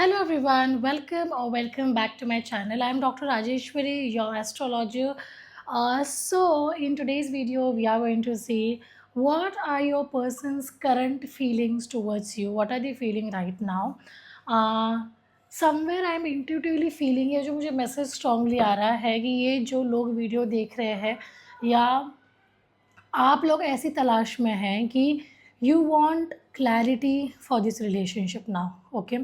Hello everyone, welcome back to my channel. I am Dr. Rajeshwari, your astrologer. In today's video, we are going to see what are your person's current feelings towards you. What are they feeling right now? Uh, Somewhere I am intuitively feeling ये जो मुझे message strongly आ रहा है कि ये जो लोग video देख रहे हैं या आप लोग ऐसी तलाश में हैं कि you want clarity for this relationship now. Okay,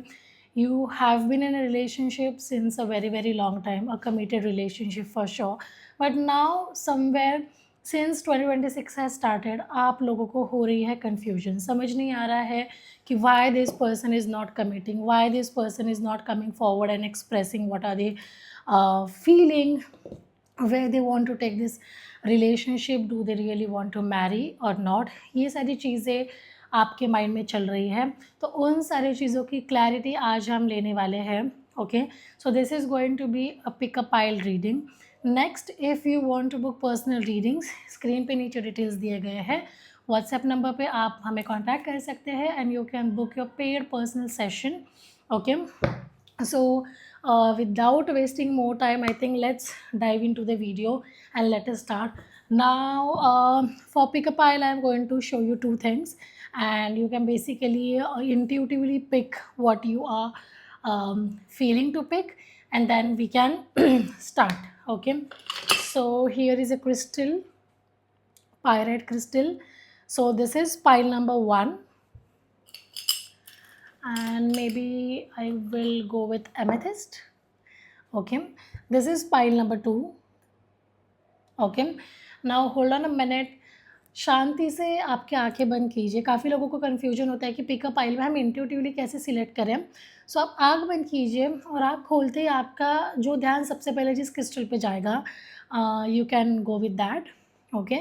you have been in a relationship since a very long time, a committed relationship for sure, but now somewhere since 2026 has started आप लोगों को हो रही है confusion. समझ नहीं आ रहा है कि why this person is not committing, why this person is not coming forward and expressing what are they feeling, where they want to take this relationship, do they really want to marry or not. ये सारी चीज़ें आपके mind में चल रही है, तो उन सारी चीज़ों की क्लैरिटी आज हम लेने वाले हैं. Okay, so this is going to be a pick a pile reading. Next, if you want to book personal readings, screen पे नीचे डिटेल्स दिए गए हैं. व्हाट्सएप नंबर पे आप हमें कांटेक्ट कर सकते हैं and you can book your paid personal session. Okay, so without wasting more time, I think let's dive into the video and let us start. Now for pick a pile, I'm going to show you two things and you can basically intuitively pick what you are feeling to pick, and then we can start. Okay, so here is a crystal, pyrite crystal. So this is pile number 1, and maybe I will go with amethyst. Okay, this is pile number 2. Okay, now hold on a minute. शांति से आपके आंखें बंद कीजिए. काफ़ी लोगों को confusion होता है कि पिकअप पाइल में हम इंट्यूटिवली कैसे सिलेक्ट करें. सो आप आँख बंद कीजिए और आँख खोलते ही आपका जो ध्यान सबसे पहले जिस क्रिस्टल पे जाएगा, you can go with that. Okay,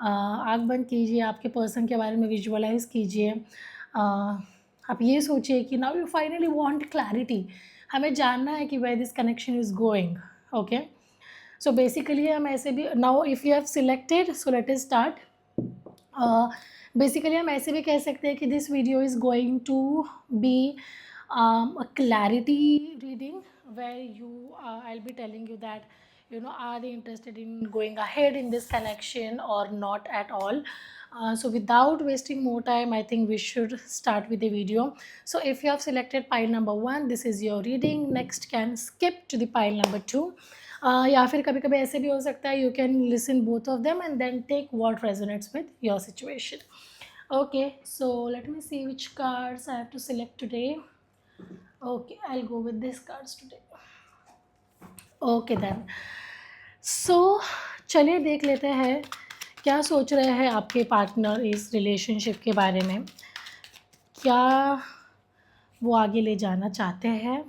आँख बंद कीजिए, आपके पर्सन के बारे में विजुअलाइज कीजिए. आप ये सोचिए कि now you finally want clarity. हमें जानना है कि where this connection is going. Okay, so basically हम ऐसे भी, now if you have selected, so let us start. Basically हम ऐसे भी कह सकते हैं कि this video is going to be a clarity reading where I'll be telling you that are they interested in going ahead in this connection or not at all. So without wasting more time, I think we should start with the video. So if you have selected pile number 1, this is your reading. Next can skip to the pile number 2. या फिर कभी कभी ऐसे भी हो सकता है, you can listen both of them and then take what resonates with your situation. Okay, so let me see which cards I have to select today. Okay, I'll go with these cards today. Okay then. So चलिए देख लेते हैं क्या सोच रहे हैं आपके partner इस रिलेशनशिप के बारे में. क्या वो आगे ले जाना चाहते हैं.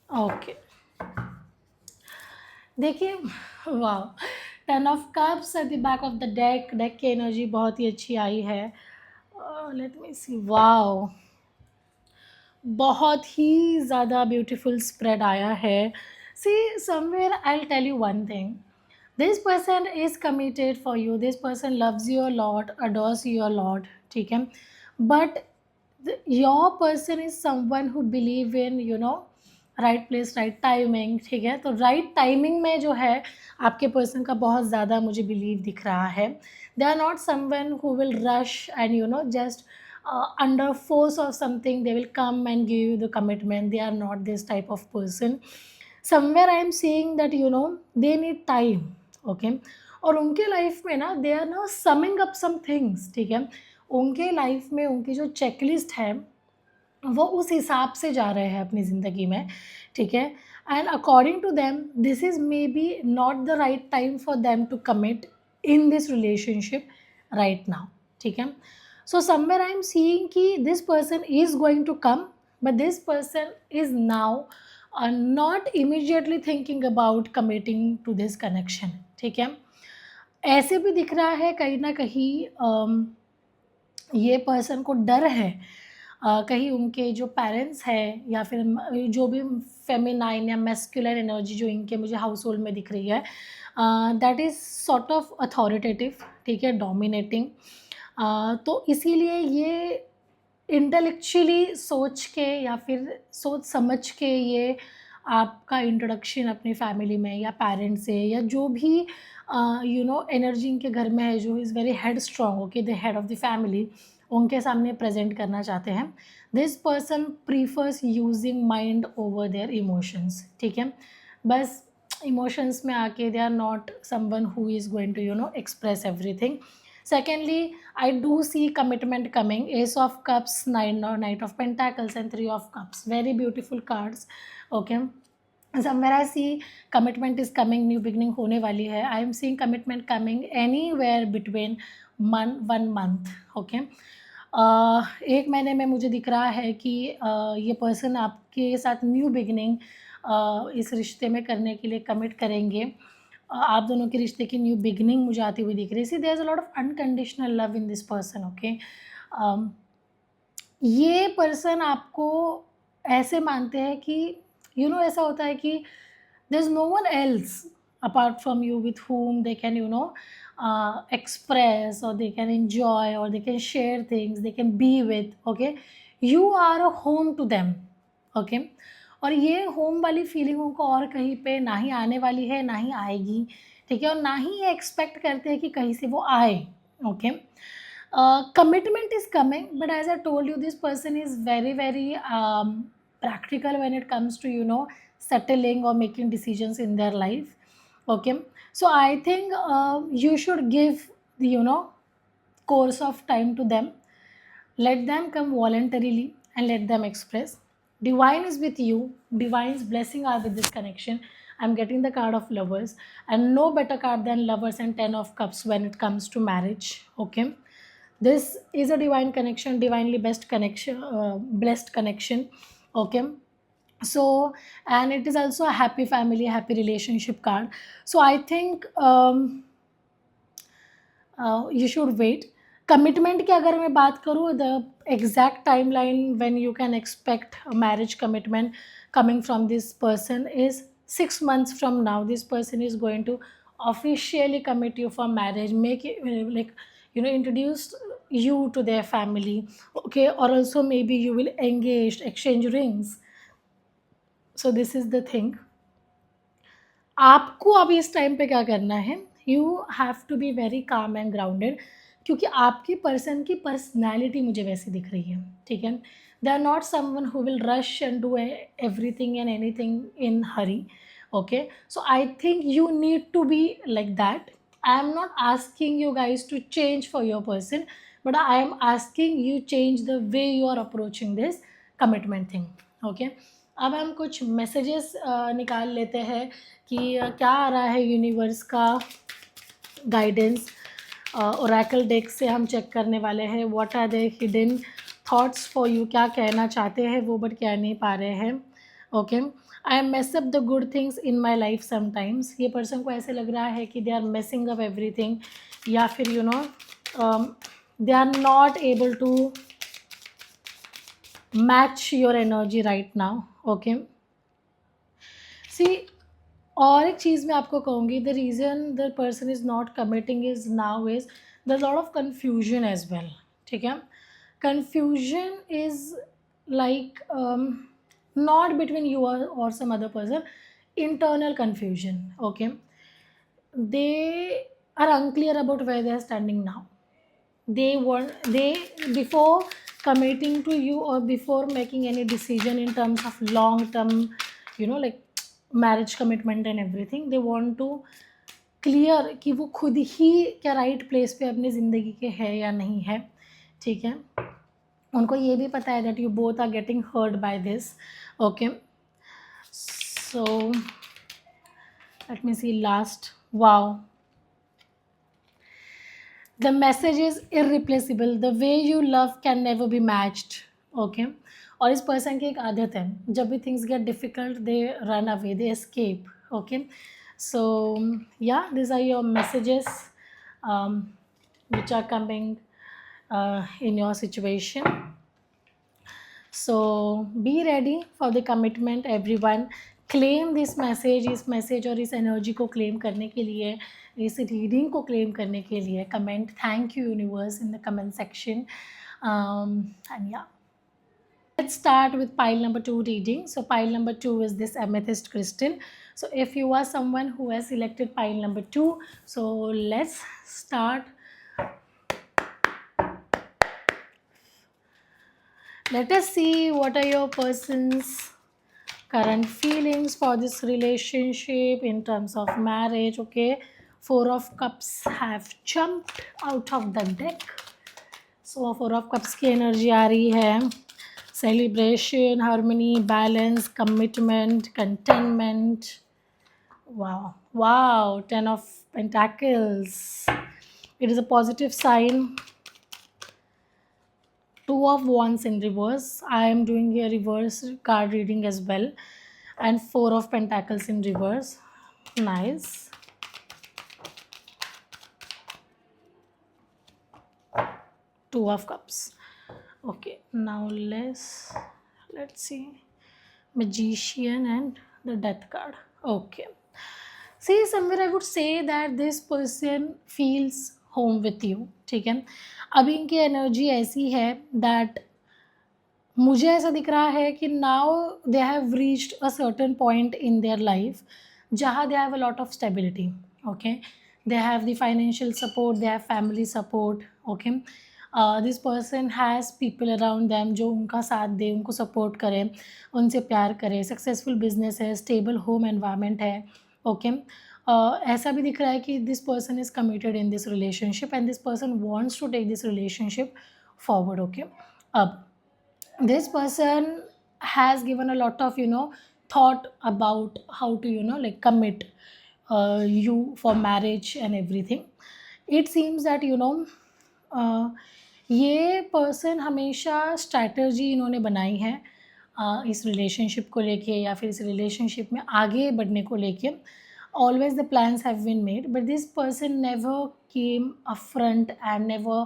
ओके, देखिए, वाह, 10 of cups at the back of the deck. Deck की एनर्जी बहुत ही अच्छी आई है. लेट मी सी, वाओ, बहुत ही ज़्यादा ब्यूटीफुल स्प्रेड आया है. See, somewhere I will tell you one thing. This person is committed for you. This person loves you a lot, adores you a lot. ठीक है, but your person is someone who believe in right place right timing. ठीक है, तो right timing में जो है आपके person का बहुत ज़्यादा मुझे बिलीव दिख रहा है. They are not someone who will rush and just under force of something they will come and give you the commitment. They are not this type of person. Somewhere I am seeing that they need time. Okay, और उनके life में ना they are now summing up some things. ठीक है, उनके life में उनकी जो चेकलिस्ट है वो उस हिसाब से जा रहे हैं अपनी ज़िंदगी में. ठीक है, and according to them this is maybe not the right time for them to commit in this relationship right now. ठीक है, so somewhere I am seeing कि this person is going to come, but this person is now not immediately thinking about committing to this connection. ठीक है, ऐसे भी दिख रहा है कहीं ना कहीं ये पर्सन को डर है कहीं उनके जो पेरेंट्स हैं या फिर जो भी फेमिनाइन या मैस्कुलिन एनर्जी जो इनके मुझे हाउस होल्ड में दिख रही है, that is sort of authoritative, ठीक है, डोमिनेटिंग। तो इसीलिए ये इंटेलेक्चुअली सोच के या फिर सोच समझ के ये आपका इंट्रोडक्शन अपनी फैमिली में या पेरेंट्स से या जो भी एनर्जी इनके घर में है जो is very headstrong, okay, the head of the family, उनके सामने प्रेजेंट करना चाहते हैं। This person prefers using mind over their emotions, ठीक है, बस इमोशंस में आके they are not someone who is going to express everything. Secondly, I do see commitment coming. Ace of Cups, Knight of Pentacles, and Three of Cups. Very beautiful cards. Okay. Somewhere I see commitment is coming, new beginning होने वाली है. I am seeing commitment coming anywhere between 1 month. Okay. एक महीने में मुझे दिख रहा है कि ये पर्सन आपके साथ न्यू बिगनिंग इस रिश्ते में करने के लिए कमिट करेंगे। आप दोनों के रिश्ते की न्यू बिगनिंग मुझे आती हुई दिख रही है। See there is a lot of unconditional love in this person, okay. ये पर्सन आपको ऐसे मानते हैं कि ऐसा होता है कि there is no one else apart from you with whom they can express, or they can enjoy, or they can share things, they can be with, okay, you are a home to them, okay। और ये home वाली feeling उनको और कहीं पे ना ही आने वाली है, ना ही आएगी, ठीक है, और ना ही ये एक्सपेक्ट करते हैं कि कहीं से वो आए, okay. Commitment is coming, but as I told you this person is very very practical when it comes to settling or making decisions in their life, okay। So I think you should give the course of time to them. Let them come voluntarily and let them express. Divine is with you. Divine's blessing are with this connection. I'm getting the card of lovers, and no better card than lovers and 10 of cups when it comes to marriage, okay। This is a divine connection, divinely best connection, blessed connection, okay। So, and it is also a happy family, happy relationship card. So I think you should wait. Commitment की अगर मैं बात करूँ, the exact time line when you can expect marriage commitment coming from this person is 6 months from now. This person is going to officially commit you for marriage, make it introduce you to their family, okay, or also maybe you will engage, exchange rings. So this is the thing. आपको अभी इस time पे क्या करना है, you have to be very calm and grounded, क्योंकि आपकी person की पर्सनैलिटी मुझे वैसी दिख रही है, ठीक है। They are not someone who will rush and do everything and anything in hurry, okay. So I think you need to be like that. I am not asking you guys to change for your person, but I am asking you change the way you are approaching this commitment thing, okay। अब हम कुछ messages निकाल लेते हैं कि क्या आ रहा है यूनिवर्स का गाइडेंस। ओरेकल डेक से हम चेक करने वाले हैं what are the hidden thoughts for you, क्या कहना चाहते हैं वो बट कह नहीं पा रहे हैं, okay. I am mess up the good things in my life sometimes, ये पर्सन को ऐसे लग रहा है कि they are messing up everything, या फिर they are not able to match your energy right now, okay. See, और एक चीज़ मैं आपको कहूँगी, the reason the person is not committing is now is the lot of confusion as well, ठीक है। Confusion is like not between you or some other person, internal confusion, okay। They are unclear about where they are standing now. They before committing to you or before making any decision in terms of long term, like marriage commitment and everything, they want to clear कि वो खुद ही क्या right place पे अपनी ज़िंदगी के है या नहीं है, ठीक है। उनको ये भी पता है that you both are getting hurt by this, okay। So let me see last. Wow, the message is irreplaceable, the way you love can never be matched, okay। और इस पर्सन की एक आदत है, जब भी things get difficult they run away, they escape, okay। So yeah, these are your messages which are coming in your situation. So be ready for the commitment everyone. Claim this message, इस message और इस energy को claim करने के लिए, इस reading को claim करने के लिए comment thank you universe in the comment section. And या, let's start with pile number 2 reading. So pile number 2 is this amethyst crystal. So if you are someone who has selected pile number 2, so let's start. Let us see what are your person's current feelings for this relationship in terms of marriage. Okay, 4 of cups have jumped out of the deck. So 4 of cups की energy आ रही है celebration, harmony, balance, commitment, contentment. Wow, wow, 10 of pentacles. It is a positive sign. 2 of wands in reverse. I am doing a reverse card reading as well. And 4 of pentacles in reverse. Nice. 2 of cups. Okay, now let's see. Magician and the death card. Okay. See, somewhere I would say that this person feels home with you. ठीक है, अभी इनकी energy ऐसी है that मुझे ऐसा दिख रहा है कि now they have reached a certain point in their life जहाँ they have a lot of stability. Okay, they have the financial support, they have family support. Okay, this person has people around them जो उनका साथ दे, उनको support करे, उनसे प्यार करे. Successful business है, स्टेबल होम एनवायरनमेंट है. ओके, ऐसा भी दिख रहा है कि this person is committed in this relationship and this person wants to take this relationship forward. Okay, अब this person has given a lot of thought about how to like commit you for marriage and everything. It seems that ये person हमेशा strategy इन्होंने बनाई है इस relationship को लेके या फिर इस रिलेशनशिप में आगे बढ़ने को लेके. Always the plans have been made, but this person never came upfront and never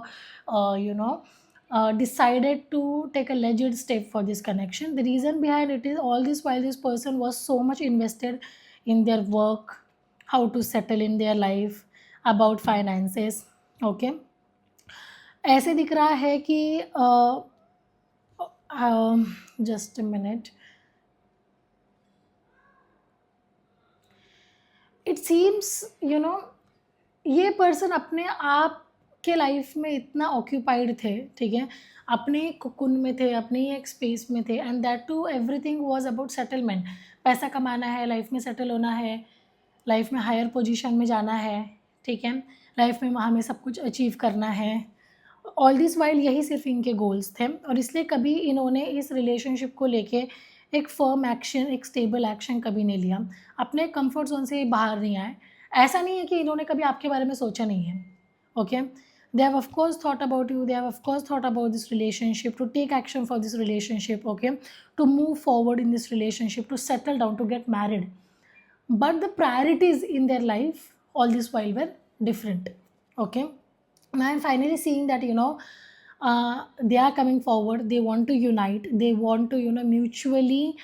decided to take a legit step for this connection. The reason behind it is all this while this person was so much invested in their work, how to settle in their life, about finances. Okay, ऐसे दिख रहा है कि just a minute. It seems ये person अपने आप के life में इतना ऑक्यूपाइड थे, ठीक है, अपने कुकुन में थे, अपने एक स्पेस में थे, and that too everything was about settlement. पैसा कमाना है, लाइफ में सेटल होना है, लाइफ में हायर पोजीशन में जाना है, ठीक है, लाइफ में हमें सब कुछ अचीव करना है. ऑल दिस वाइल यही सिर्फ इनके गोल्स थे और इसलिए कभी इन्होंने इस रिलेशनशिप को लेके एक फर्म एक्शन, एक स्टेबल एक्शन कभी नहीं लिया. अपने कंफर्ट जोन से बाहर नहीं आए. ऐसा नहीं है कि इन्होंने कभी आपके बारे में सोचा नहीं है. Okay, they have of course thought about you, they have of course thought about this relationship, to take action for this relationship. Okay, to move forward in this relationship, to settle down, to get married, but the priorities in their life all this while were different. Okay, now I'm finally seeing that they are coming forward, they want to unite, they want to mutually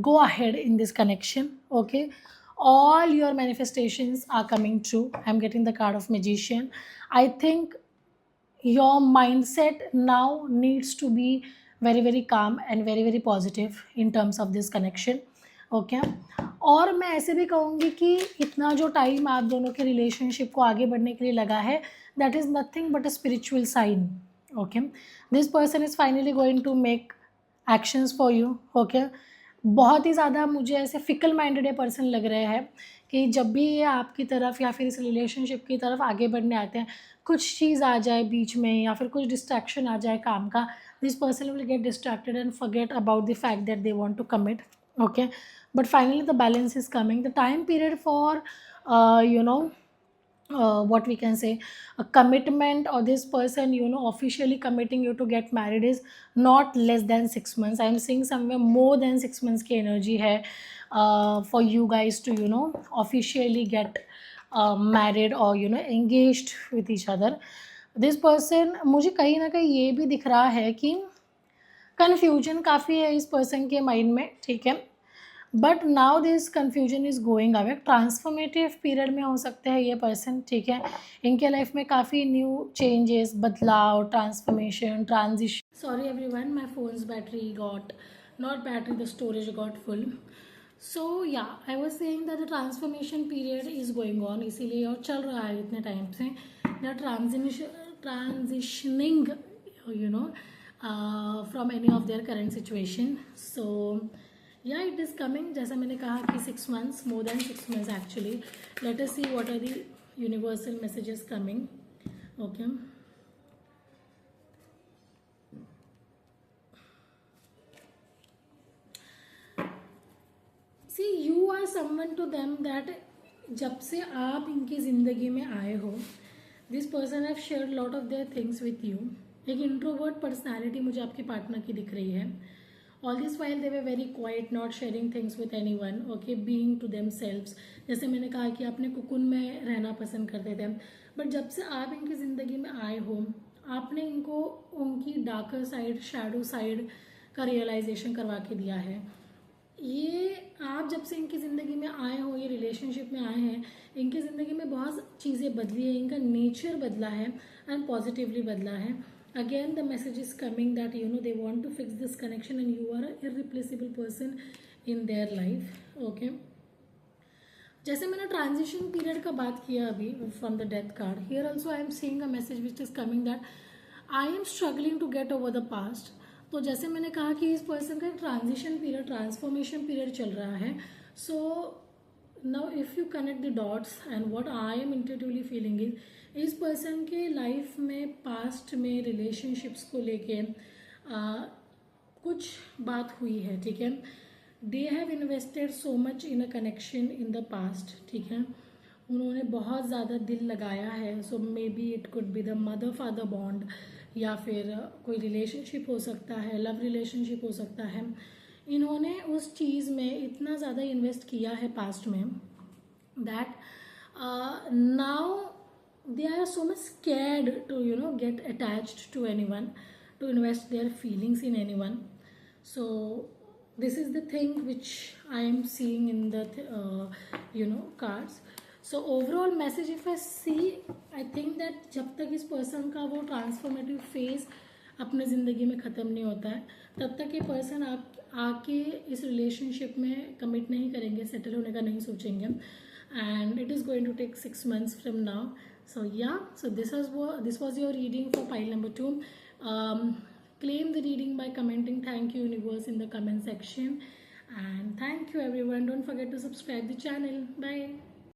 go ahead in this connection. Okay, all your manifestations are coming true. I'm getting the card of Magician. I think your mindset now needs to be very very calm and very very positive in terms of this connection. Okay, और मैं ऐसे भी कहूँगी कि इतना जो time आप दोनों के रिलेशनशिप को आगे बढ़ने के लिए लगा है, that is nothing but a spiritual sign. Okay, this person is finally going to make actions for you. Okay, बहुत ही ज़्यादा मुझे ऐसे फिकल माइंडेड पर्सन लग रहे हैं कि जब भी ये आपकी तरफ या फिर इस रिलेशनशिप की तरफ आगे बढ़ने आते हैं, कुछ चीज़ आ जाए बीच में या फिर कुछ डिस्ट्रैक्शन आ जाए काम का, this person will get distracted and forget about the fact that they want to commit. Okay, but finally the balance is coming. The time period for what we can say, a commitment, or this person officially committing you to get married is not less than 6 months. I am seeing somewhere more than 6 months की energy है for you guys to officially get married or engaged with each other. This person, मुझे कहीं ना कहीं ये भी दिख रहा है कि कन्फ्यूजन काफ़ी है इस पर्सन के माइंड में, ठीक है, but now this confusion is going away. Transformative period में हो सकते हैं ये पर्सन, ठीक है, इनके लाइफ में काफ़ी न्यू चेंजेस, बदलाव, transformation, transition. Sorry everyone, my phone's battery got, not battery, the storage got full. So yeah I was saying that the transformation period is going on, इसीलिए और चल रहा है इतने टाइम से, the transitioning you know from any of their current situation. So yeah it is coming, जैसा मैंने कहा कि 6 months, more than 6 months actually. Let us see what are the universal messages coming. Okay, see you are someone to them that जब से आप इनकी ज़िंदगी में आए हो, this person have shared lot of their things with you. एक introvert personality मुझे आपके पार्टनर की दिख रही है। All this while they were very quiet, not sharing things with anyone, okay, being to them selves. जैसे मैंने कहा कि आपने कुकुन में रहना पसंद करते थे, बट जब से आप इनकी ज़िंदगी में आए हो, आपने इनको उनकी डार्कर साइड, शैडो साइड का रियलाइजेशन करवा के दिया है। ये आप जब से इनकी ज़िंदगी में आए हो, ये रिलेशनशिप में आए हैं, इनकी ज़िंदगी में बहुत चीज़ें बदली है, इनका नेचर बदला है एंड पॉजिटिवली बदला है। Again the message is coming that you know they want to fix this connection and you are a irreplaceable person in their life. Okay, जैसे मैंने ट्रांजिशन पीरियड का बात किया अभी from the death card, here also I am seeing a message which is coming that I am struggling to get over the past. तो जैसे मैंने कहा कि इस पर्सन का ट्रांजिशन पीरियड, ट्रांसफॉर्मेशन पीरियड चल रहा है। So now if you connect the dots and what I am intuitively feeling इस पर्सन के लाइफ में पास्ट में रिलेशनशिप्स को लेके कुछ बात हुई है, ठीक है। They have invested so much in a connection in the past, ठीक है, उन्होंने बहुत ज़्यादा दिल लगाया है। So maybe it could be the mother father bond, या फिर कोई रिलेशनशिप हो सकता है, लव रिलेशनशिप हो सकता है। इन्होंने उस चीज़ में इतना ज़्यादा इन्वेस्ट किया है पास्ट में that now they are so much scared to get attached to anyone, to invest their feelings in anyone. So this is the thing which I am seeing in the cards. So overall message if I see, I think that जब तक इस person का वो transformative phase अपने ज़िंदगी में ख़त्म नहीं होता है, तब तक ये पर्सन आप आके इस रिलेशनशिप में कमिट नहीं करेंगे, सेटल होने का नहीं सोचेंगे, and it is going to take 6 months from now. So yeah, so this was your reading for pile number 2. Claim the reading by commenting thank you universe in the comment section, and thank you everyone. Don't forget to subscribe the channel. Bye.